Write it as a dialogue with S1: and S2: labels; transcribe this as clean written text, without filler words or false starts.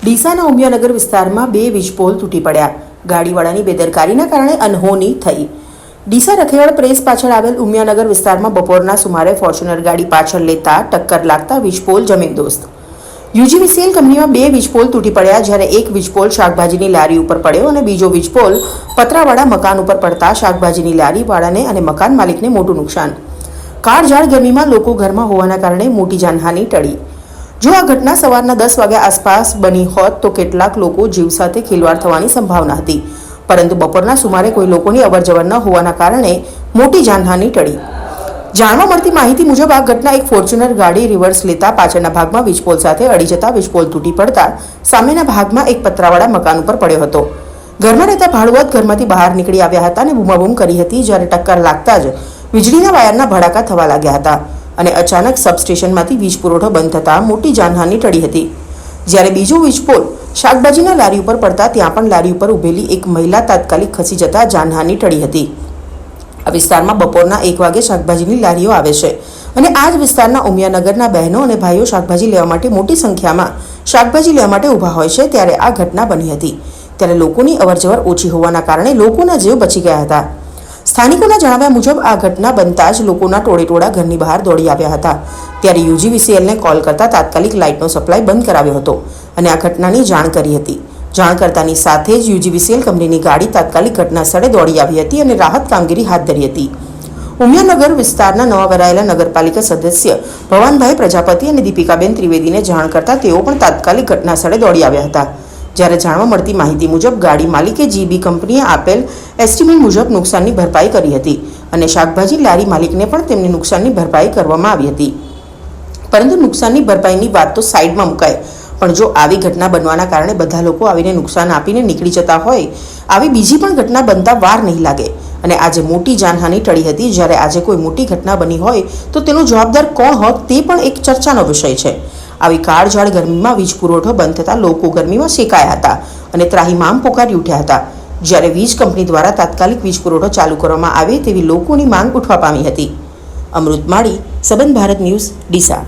S1: ડીસાના ઉમિયાનગર વિસ્તારમાં બે વીજપોલ તૂટી પડ્યા. ગાડીવાળાની બેદરકારીના કારણે અનહોની થઈ. ડીસા રખેવાળ પ્રેસ પાછળ આવેલ ઉમિયાનગર વિસ્તારમાં બપોરના સુમારે ફોર્ચ્યુનર ગાડી પાછળ લેતા ટક્કર લાગતા વીજપોલ જમીનદોસ્ત. યુજીવીસીએલ કંપનીમાં બે વીજપોલ તૂટી પડ્યા, જ્યારે એક વીજપોલ શાકભાજીની લારી ઉપર પડ્યો અને બીજો વીજપોલ પતરાવાળા મકાન ઉપર પડતા શાકભાજીની લારીવાળાને અને મકાન માલિકને મોટું નુકસાન. કાળઝાળ ગરમીમાં લોકો ઘરમાં હોવાના કારણે મોટી જાનહાનિ ટળી. જો આ ઘટના સવારના 10 વાગ્યા આસપાસ બની હોત તો કેટલાક લોકો જીવ સાથે ખેલવાડ થવાની સંભાવના હતી, પરંતુ બપોરના સુમારે કોઈ લોકોની અવરજવર ન હોવાના કારણે મોટી જાનહાનિ ટળી. જાણવા મળતી માહિતી મુજબ આ ઘટના એક ફોર્ચ્યુનર ગાડી રિવર્સ લેતા પાછળના ભાગમાં વીજપોલ સાથે અડી જતા વીજપોલ તૂટી પડતા સામેના ભાગમાં એક પતરાવાળા મકાન ઉપર પડ્યો હતો. ઘરમાં રહેતા ભાડુઆત ઘરમાંથી બહાર નીકળી આવ્યા હતા અને બૂમાબૂમ કરી હતી, જ્યારે ટક્કર લાગતા જ વીજળીના વાયરના ભડાકા થવા લાગ્યા હતા અને અચાનક સબસ્ટેશનમાંથી વીજ પુરવઠો બંધ થતાં મોટી જાનહાનિ ટળી હતી. જ્યારે બીજો વીજપોલ શાકભાજીના લારી ઉપર પડતા ત્યાં પણ લારી ઉપર ઊભેલી એક મહિલા તાત્કાલિક ખસી જતા જાનહાનિ ટળી હતી. આ વિસ્તારમાં બપોરના 1 વાગે શાકભાજીની લારીઓ આવે છે અને આ જ વિસ્તારના ઉમિયાનગરના બહેનો અને ભાઈઓ શાકભાજી લેવા માટે મોટી સંખ્યામાં શાકભાજી લેવા માટે ઊભા હોય છે, ત્યારે આ ઘટના બની હતી. ત્યારે લોકોની અવરજવર ઓછી હોવાના કારણે લોકોના જીવ બચી ગયા હતા. સ્થાનિકોના જણાવ્યા મુજબ આ ઘટના બનતા જ લોકોના ટોળેટોળા ઘરની બહાર દોડી આવ્યા હતા. ત્યારે યુજીવીસીએલને કોલ કરતા તાત્કાલિક લાઇટનો સપ્લાય બંધ કરાવ્યો હતો અને આ ઘટનાની જાણ કરી હતી. જાણ કરતાની સાથે જ યુજીવીસીએલ કંપનીની ગાડી તાત્કાલિક ઘટના સ્થળે દોડી આવી હતી અને રાહત કામગીરી હાથ ધરી હતી. ઉમિયાનગર વિસ્તારના નવા વરાયેલા નગરપાલિકા સદસ્ય ભવાનભાઈ પ્રજાપતિ અને દીપિકાબેન ત્રિવેદીને જાણ કરતા તેઓ પણ તાત્કાલિક ઘટના સ્થળે દોડી આવ્યા હતા. જ્યારે જાણવા મળતી માહિતી મુજબ ગાડી માલિકે જીબી કંપનીએ આપેલ એસ્ટિમેટ મુજબ નુકસાનની ભરપાઈ કરી હતી અને શાકભાજી લારી માલિકને પણ તેમની નુકસાનની ભરપાઈ કરવામાં આવી હતી. પરંતુ નુકસાનની ભરપાઈની વાત તો સાઈડમાં મુકાય, પણ જો આવી ઘટના બનવાના કારણે બધા લોકો આવીને નુકસાન આપીને નીકળી જતા હોય, આવી બીજી પણ ઘટના બનતા વાર નહીં લાગે. અને આજે મોટી જાનહાનિ ટળી હતી. જ્યારે આજે કોઈ મોટી ઘટના બની હોય તો તેનો જવાબદાર કોણ હોત તે પણ એક ચર્ચાનો વિષય છે. આવી કાળઝાળ ગરમીમાં વીજ પુરવઠો બંધ થતાં લોકો ગરમીમાં શેકાયા હતા અને ત્રાહિમામ પોકારી ઉઠ્યા હતા. જ્યારે વીજ કંપની દ્વારા તાત્કાલિક વીજ પુરવઠો ચાલુ કરવામાં આવે તેવી લોકોની માંગ ઉઠવા પામી હતી. અમૃત માળી, સંબંધ ભારત ન્યૂઝ, ડીસા.